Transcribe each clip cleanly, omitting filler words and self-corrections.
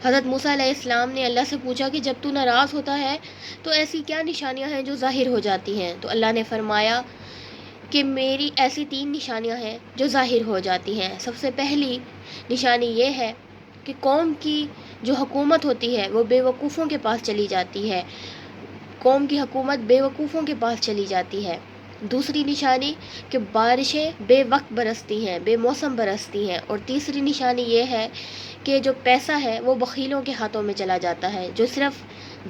حضرت موسیٰ علیہ السلام نے اللہ سے پوچھا کہ جب تو ناراض ہوتا ہے تو ایسی کیا نشانیاں ہیں جو ظاہر ہو جاتی ہیں؟ تو اللہ نے فرمایا کہ میری ایسی 3 نشانیاں ہیں جو ظاہر ہو جاتی ہیں۔ سب سے پہلی نشانی یہ ہے کہ قوم کی جو حکومت ہوتی ہے وہ بے وقوفوں کے پاس چلی جاتی ہے، قوم کی حکومت بے وقوفوں کے پاس چلی جاتی ہے۔ دوسری نشانی کہ بارشیں بے وقت برستی ہیں، بے موسم برستی ہیں۔ اور تیسری نشانی یہ ہے کہ جو پیسہ ہے وہ بخیلوں کے ہاتھوں میں چلا جاتا ہے، جو صرف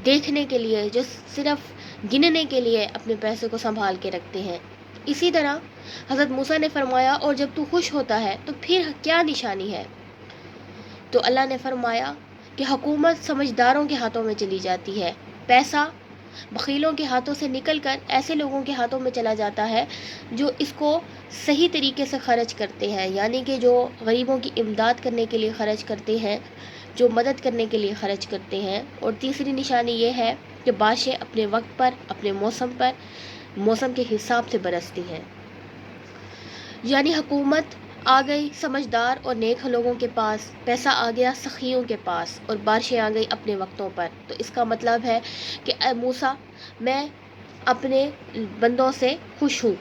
دیکھنے کے لیے، جو صرف گننے کے لیے اپنے پیسے کو سنبھال کے رکھتے ہیں۔ اسی طرح حضرت موسیٰ نے فرمایا اور جب تو خوش ہوتا ہے تو پھر کیا نشانی ہے؟ تو اللہ نے فرمایا کہ حکومت سمجھداروں کے ہاتھوں میں چلی جاتی ہے، پیسہ بخیلوں کے ہاتھوں سے نکل کر ایسے لوگوں کے ہاتھوں میں چلا جاتا ہے جو اس کو صحیح طریقے سے خرچ کرتے ہیں، یعنی کہ جو غریبوں کی امداد کرنے کے لیے خرچ کرتے ہیں، جو مدد کرنے کے لیے خرچ کرتے ہیں۔ اور تیسری نشانی یہ ہے کہ بارشیں اپنے وقت پر، اپنے موسم پر، موسم کے حساب سے برستی ہیں، یعنی حکومت آ گئی سمجھدار اور نیک لوگوں کے پاس، پیسہ آ گیا سخیوں کے پاس، اور بارشیں آ گئی اپنے وقتوں پر۔ تو اس کا مطلب ہے کہ اے موسیٰ، میں اپنے بندوں سے خوش ہوں۔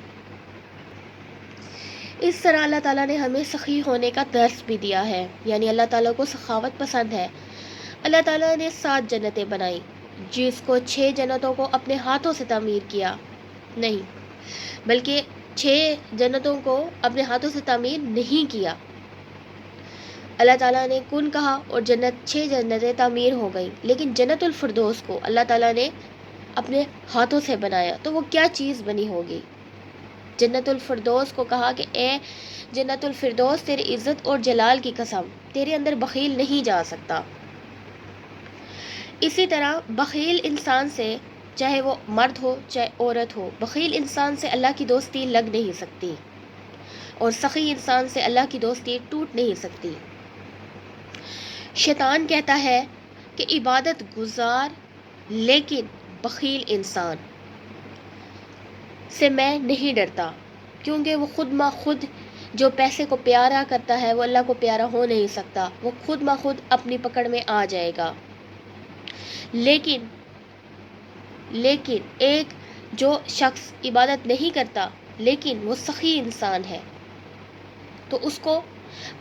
اس طرح اللہ تعالیٰ نے ہمیں سخی ہونے کا درس بھی دیا ہے، یعنی اللہ تعالیٰ کو سخاوت پسند ہے۔ اللہ تعالیٰ نے 7 جنتیں بنائی، جس کو 6 جنتوں کو اپنے ہاتھوں سے تعمیر کیا نہیں، بلکہ 6 جنتوں کو اپنے ہاتھوں سے تعمیر نہیں کیا۔ اللہ تعالیٰ نے کن کہا اور 6 جنتیں تعمیر ہو گئیں، لیکن جنت الفردوس کو اللہ تعالیٰ نے اپنے ہاتھوں سے بنایا، تو وہ کیا چیز بنی ہوگی؟ جنت الفردوس کو کہا کہ اے جنت الفردوس، تیری عزت اور جلال کی قسم، تیرے اندر بخیل نہیں جا سکتا۔ اسی طرح بخیل انسان سے، چاہے وہ مرد ہو چاہے عورت ہو، بخیل انسان سے اللہ کی دوستی لگ نہیں سکتی، اور سخی انسان سے اللہ کی دوستی ٹوٹ نہیں سکتی۔ شیطان کہتا ہے کہ عبادت گزار لیکن بخیل انسان سے میں نہیں ڈرتا، کیونکہ وہ خود مخود جو پیسے کو پیارا کرتا ہے وہ اللہ کو پیارا ہو نہیں سکتا، وہ خود مخود اپنی پکڑ میں آ جائے گا۔ لیکن ایک جو شخص عبادت نہیں کرتا لیکن وہ سخی انسان ہے، تو اس کو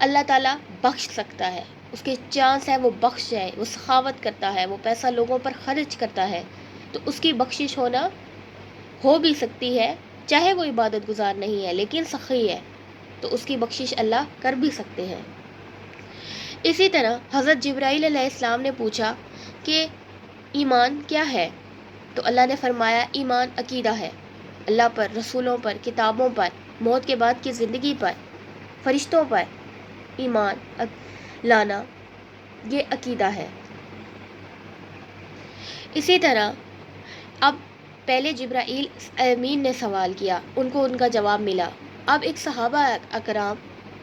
اللہ تعالیٰ بخش سکتا ہے، اس کے چانس ہے وہ بخش جائے، وہ سخاوت کرتا ہے، وہ پیسہ لوگوں پر خرچ کرتا ہے، تو اس کی بخشش ہو بھی سکتی ہے، چاہے وہ عبادت گزار نہیں ہے لیکن سخی ہے، تو اس کی بخشش اللہ کر بھی سکتے ہیں۔ اسی طرح حضرت جبرائیل علیہ السلام نے پوچھا کہ ایمان کیا ہے؟ تو اللہ نے فرمایا ایمان عقیدہ ہے، اللہ پر، رسولوں پر، کتابوں پر، موت کے بعد کی زندگی پر، فرشتوں پر ایمان لانا، یہ عقیدہ ہے۔ اسی طرح اب پہلے جبرائیل امین نے سوال کیا، ان کو ان کا جواب ملا۔ اب ایک صحابہ اکرام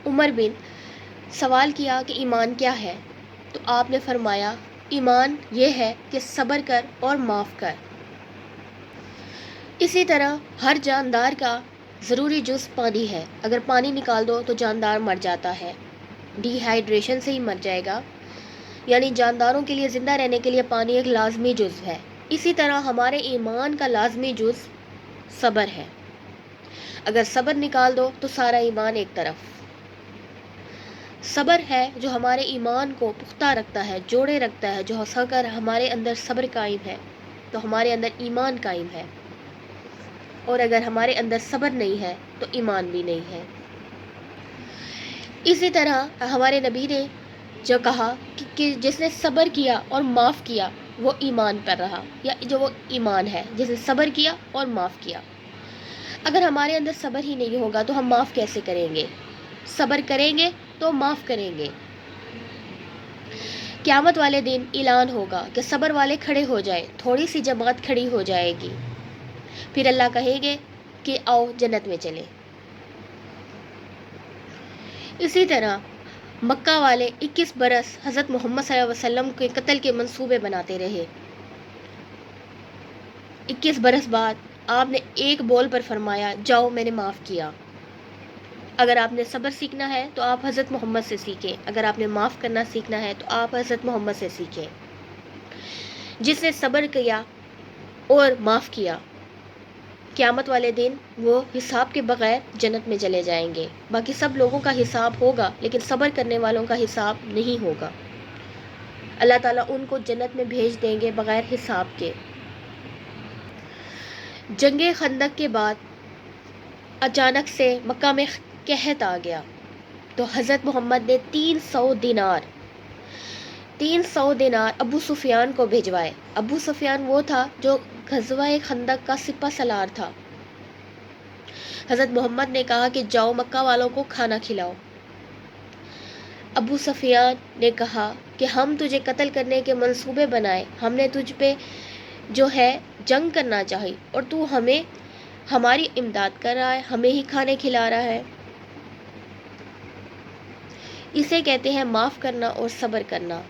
عمر بن سوال کیا کہ ایمان کیا ہے؟ تو آپ نے فرمایا ایمان یہ ہے کہ صبر کر اور معاف کر۔ اسی طرح ہر جاندار کا ضروری جز پانی ہے، اگر پانی نکال دو تو جاندار مر جاتا ہے، ڈی ہائیڈریشن سے ہی مر جائے گا، یعنی جانداروں کے لیے زندہ رہنے کے لیے پانی ایک لازمی جز ہے۔ اسی طرح ہمارے ایمان کا لازمی جز صبر ہے، اگر صبر نکال دو تو سارا ایمان ایک طرف۔ صبر ہے جو ہمارے ایمان کو پختہ رکھتا ہے، جوڑے رکھتا ہے، جو اگر ہمارے اندر صبر قائم ہے تو ہمارے اندر ایمان قائم ہے، اور اگر ہمارے اندر صبر نہیں ہے تو ایمان بھی نہیں ہے۔ اسی طرح ہمارے نبی نے جو کہا کہ جس نے صبر کیا اور معاف کیا وہ ایمان پر رہا، یا جو وہ ایمان ہے جس نے صبر کیا اور معاف کیا۔ اگر ہمارے اندر صبر ہی نہیں ہوگا تو ہم معاف کیسے کریں گے؟ صبر کریں گے تو معاف کریں گے۔ قیامت والے دن اعلان ہوگا کہ صبر والے کھڑے ہو جائے، تھوڑی سی جماعت کھڑی ہو جائے گی، پھر اللہ کہیں گے کہ آؤ جنت میں چلے۔ اسی طرح مکہ والے 21 برس حضرت محمد صلی اللہ علیہ وسلم کے قتل کے منصوبے بناتے رہے۔ 21 برس بعد آپ نے ایک بول پر فرمایا جاؤ میں نے معاف کیا، اگر آپ نے صبر سیکھنا ہے تو آپ حضرت محمد سے سیکھیں، اگر آپ نے معاف کرنا سیکھنا ہے تو آپ حضرت محمد سے سیکھیں۔ جس نے صبر کیا اور معاف کیا، قیامت والے دن وہ حساب کے بغیر جنت میں چلے جائیں گے۔ باقی سب لوگوں کا حساب ہوگا لیکن صبر کرنے والوں کا حساب نہیں ہوگا۔ اللہ تعالیٰ ان کو جنت میں بھیج دیں گے بغیر حساب کے۔ جنگ خندق کے بعد اچانک سے مکہ میں قحط آ گیا تو حضرت محمد نے 300 دینار ابو سفیان کو بھیجوائے۔ ابو سفیان وہ تھا جو غزوہ خندق کا سپہ سالار تھا۔ حضرت محمد نے کہا کہ جاؤ مکہ والوں کو کھانا کھلاؤ۔ ابو سفیان نے کہا کہ ہم تجھے قتل کرنے کے منصوبے بنائے، ہم نے تجھ پہ جو ہے جنگ کرنا چاہی اور تو ہمیں ہماری امداد کر رہا ہے، ہمیں ہی کھانے کھلا رہا ہے۔ اسے کہتے ہیں معاف کرنا اور صبر کرنا۔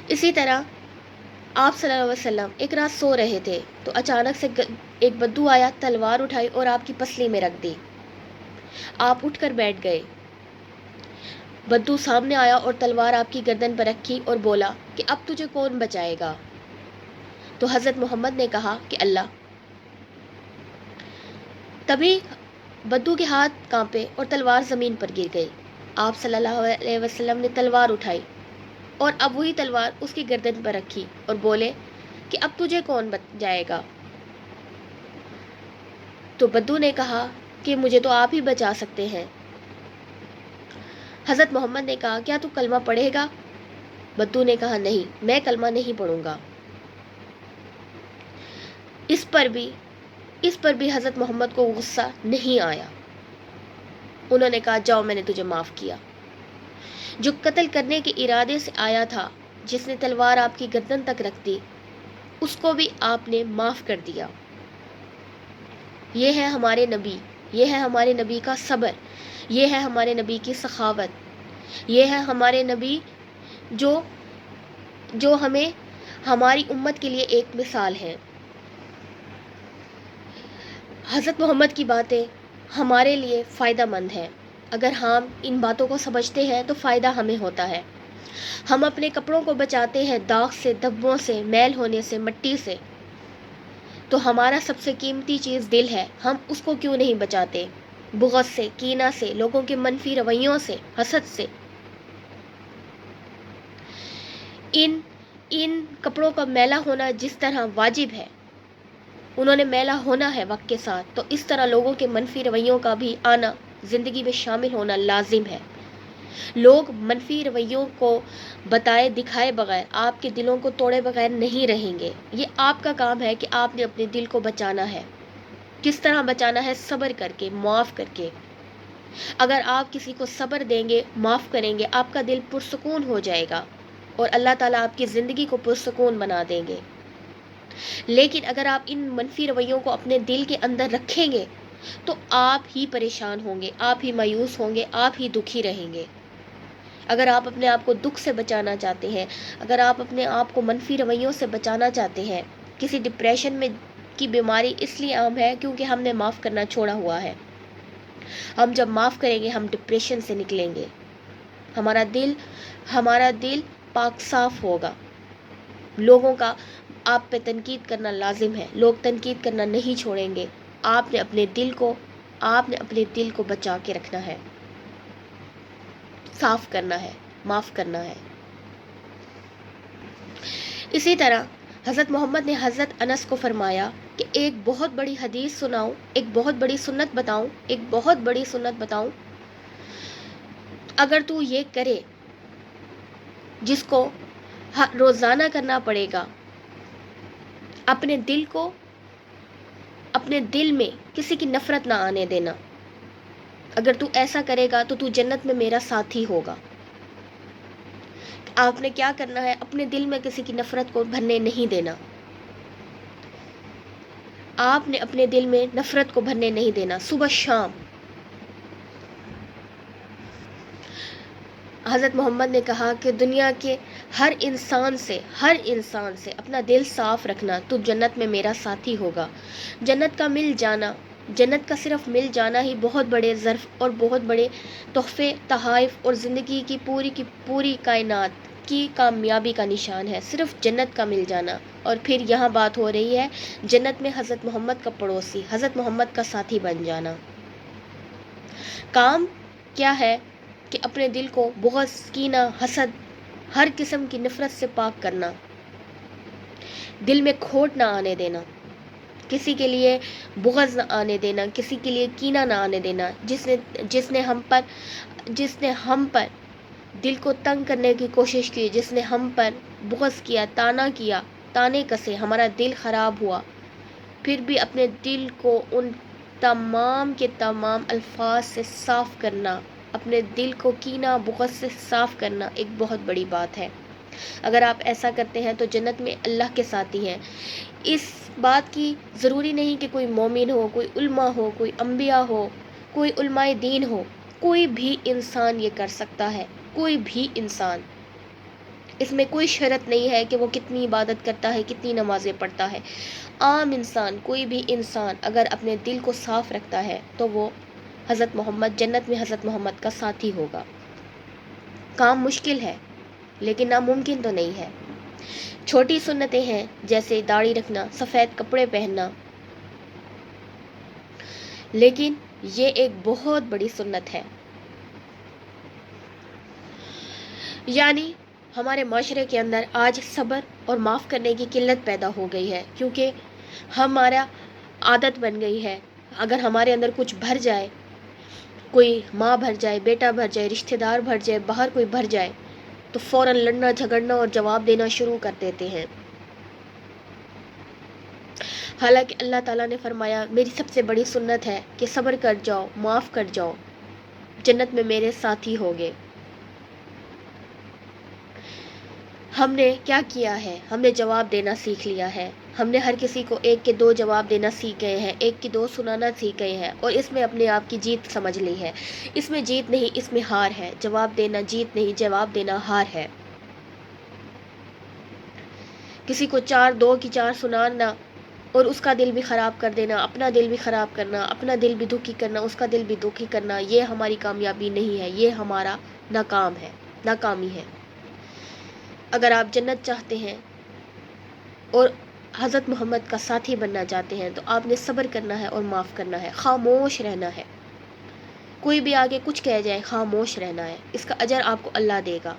اسی طرح آپ صلی اللہ علیہ وسلم ایک رات سو رہے تھے تو اچانک سے ایک بدو آیا، تلوار اٹھائی اور آپ کی پسلی میں رکھ دی۔ آپ اٹھ کر بیٹھ گئے۔ بدو سامنے آیا اور تلوار آپ کی گردن پر رکھی اور بولا کہ اب تجھے کون بچائے گا؟ تو حضرت محمد نے کہا کہ اللہ۔ تبھی بدو کے ہاتھ کانپے اور تلوار زمین پر گر گئی۔ آپ صلی اللہ علیہ وسلم نے تلوار اٹھائی اور اب وہی تلوار اس کی گردن پر رکھی اور بولے کہ اب تجھے کون بچائے گا؟ تو بدو نے کہا کہ مجھے تو آپ ہی بچا سکتے ہیں۔ حضرت محمد نے کہا کیا تو کلمہ پڑھے گا؟ بدو نے کہا نہیں، میں کلمہ نہیں پڑھوں گا۔ اس پر بھی حضرت محمد کو غصہ نہیں آیا۔ انہوں نے کہا جاؤ، میں نے تجھے معاف کیا۔ جو قتل کرنے کے ارادے سے آیا تھا، جس نے تلوار آپ کی گردن تک رکھ دی، اس کو بھی آپ نے معاف کر دیا۔ یہ ہے ہمارے نبی، یہ ہے ہمارے نبی کا صبر، یہ ہے ہمارے نبی کی سخاوت، یہ ہے ہمارے نبی جو ہمیں ہماری امت کے لیے ایک مثال ہے۔ حضرت محمد کی باتیں ہمارے لیے فائدہ مند ہیں۔ اگر ہم ان باتوں کو سمجھتے ہیں تو فائدہ ہمیں ہوتا ہے۔ ہم اپنے کپڑوں کو بچاتے ہیں داغ سے، دھبوں سے، میل ہونے سے، مٹی سے، تو ہمارا سب سے قیمتی چیز دل ہے، ہم اس کو کیوں نہیں بچاتے؟ بغض سے، کینہ سے، لوگوں کے منفی رویوں سے، حسد سے۔ ان کپڑوں کا میلا ہونا جس طرح واجب ہے، انہوں نے میلا ہونا ہے وقت کے ساتھ، تو اس طرح لوگوں کے منفی رویوں کا بھی آنا، زندگی میں شامل ہونا لازم ہے۔ لوگ منفی رویوں کو بتائے دکھائے بغیر، آپ کے دلوں کو توڑے بغیر نہیں رہیں گے۔ یہ آپ کا کام ہے کہ آپ نے اپنے دل کو بچانا ہے۔ کس طرح بچانا ہے؟ صبر کر کے، معاف کر کے۔ اگر آپ کسی کو صبر دیں گے، معاف کریں گے، آپ کا دل پرسکون ہو جائے گا اور اللہ تعالیٰ آپ کی زندگی کو پرسکون بنا دیں گے۔ لیکن اگر آپ ان منفی رویوں کو اپنے دل کے اندر رکھیں گے تو آپ ہی پریشان ہوں گے، آپ ہی مایوس ہوں گے، آپ ہی دکھی رہیں گے۔ اگر آپ اپنے آپ کو دکھ سے بچانا چاہتے ہیں، اگر آپ اپنے آپ کو منفی رویوں سے بچانا چاہتے ہیں، کسی ڈپریشن میں کی بیماری اس لیے عام ہے کیونکہ ہم نے معاف کرنا چھوڑا ہوا ہے۔ ہم جب معاف کریں گے ہم ڈپریشن سے نکلیں گے، ہمارا دل پاک صاف ہوگا۔ لوگوں کا آپ پہ تنقید کرنا لازم ہے، لوگ تنقید کرنا نہیں چھوڑیں گے۔ آپ نے اپنے دل کو بچا کے رکھنا ہے، صاف کرنا ہے، معاف کرنا ہے۔ اسی طرح حضرت محمد نے حضرت انس کو فرمایا کہ ایک بہت بڑی حدیث سناؤں، ایک بہت بڑی سنت بتاؤں، اگر تو یہ کرے جس کو روزانہ کرنا پڑے گا، اپنے دل میں کسی کی نفرت نہ آنے دینا، اگر تو ایسا کرے گا تو تو جنت میں میرا ساتھی ہوگا۔ آپ نے کیا کرنا ہے؟ اپنے دل میں کسی کی نفرت کو بھرنے نہیں دینا۔ آپ نے اپنے دل میں نفرت کو بھرنے نہیں دینا، صبح شام۔ حضرت محمد نے کہا کہ دنیا کے ہر انسان سے اپنا دل صاف رکھنا، تو جنت میں میرا ساتھی ہوگا۔ جنت کا مل جانا جنت کا صرف مل جانا ہی بہت بڑے ظرف اور بہت بڑے تحفے تحائف اور زندگی کی پوری کائنات کی کامیابی کا نشان ہے، صرف جنت کا مل جانا۔ اور پھر یہاں بات ہو رہی ہے جنت میں حضرت محمد کا پڑوسی، حضرت محمد کا ساتھی بن جانا۔ کام کیا ہے کہ اپنے دل کو بغض، کینہ، حسد، ہر قسم کی نفرت سے پاک کرنا، دل میں کھوٹ نہ آنے دینا، کسی کے لیے بغض نہ آنے دینا، کسی کے لیے کینہ نہ آنے دینا۔ جس نے ہم پر دل کو تنگ کرنے کی کوشش کی، جس نے ہم پر بغض کیا، تانے کسے، ہمارا دل خراب ہوا، پھر بھی اپنے دل کو ان تمام کے تمام الفاظ سے صاف کرنا، اپنے دل کو کینہ بغض سے صاف کرنا ایک بہت بڑی بات ہے۔ اگر آپ ایسا کرتے ہیں تو جنت میں اللہ کے ساتھی ہیں۔ اس بات کی ضروری نہیں کہ کوئی مومن ہو، کوئی علماء ہو، کوئی انبیاء ہو، کوئی علماء دین ہو، کوئی بھی انسان یہ کر سکتا ہے، کوئی بھی انسان۔ اس میں کوئی شرط نہیں ہے کہ وہ کتنی عبادت کرتا ہے، کتنی نمازیں پڑھتا ہے۔ عام انسان، کوئی بھی انسان اگر اپنے دل کو صاف رکھتا ہے تو وہ حضرت محمد، جنت میں حضرت محمد کا ساتھی ہوگا۔ کام مشکل ہے لیکن ناممکن تو نہیں ہے۔ چھوٹی سنتیں ہیں جیسے داڑھی رکھنا، سفید کپڑے پہننا، لیکن یہ ایک بہت بڑی سنت ہے۔ یعنی ہمارے معاشرے کے اندر آج صبر اور معاف کرنے کی قلت پیدا ہو گئی ہے، کیونکہ ہمارا عادت بن گئی ہے، اگر ہمارے اندر کچھ بھر جائے، کوئی ماں بھر جائے، بیٹا بھر جائے، رشتہ دار بھر جائے، باہر کوئی بھر جائے تو فوراً لڑنا جھگڑنا اور جواب دینا شروع کر دیتے ہیں۔ حالانکہ اللہ تعالیٰ نے فرمایا میری سب سے بڑی سنت ہے کہ صبر کر جاؤ، معاف کر جاؤ، جنت میں میرے ساتھی ہوگے۔ ہم نے کیا کیا ہے؟ ہم نے جواب دینا سیکھ لیا ہے۔ ہم نے ہر کسی کو ایک کے دو جواب دینا سیکھ گئے ہیں، ایک کی دو سنانا سیکھ گئے ہیں، اور اس میں اپنے آپ کی جیت سمجھ لی ہے۔ اس میں جیت نہیں، اس میں ہار ہے۔ جواب دینا جیت نہیں، جواب دینا ہار ہے۔ کسی کو دو کی چار سنانا اور اس کا دل بھی خراب کر دینا، اپنا دل بھی خراب کرنا، اپنا دل بھی دکھی کرنا، اس کا دل بھی دکھی کرنا، یہ ہماری کامیابی نہیں ہے، یہ ہمارا ناکامی ہے۔ اگر آپ جنت چاہتے ہیں اور حضرت محمد کا ساتھی بننا چاہتے ہیں تو آپ نے صبر کرنا ہے اور معاف کرنا ہے، خاموش رہنا ہے۔ کوئی بھی آگے کچھ کہہ جائے، خاموش رہنا ہے۔ اس کا اجر آپ کو اللہ دے گا،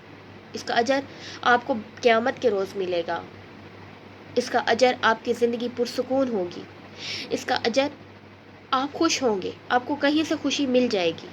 اس کا اجر آپ کو قیامت کے روز ملے گا، اس کا اجر آپ کی زندگی پرسکون ہوگی، اس کا اجر آپ خوش ہوں گے، آپ کو کہیں سے خوشی مل جائے گی۔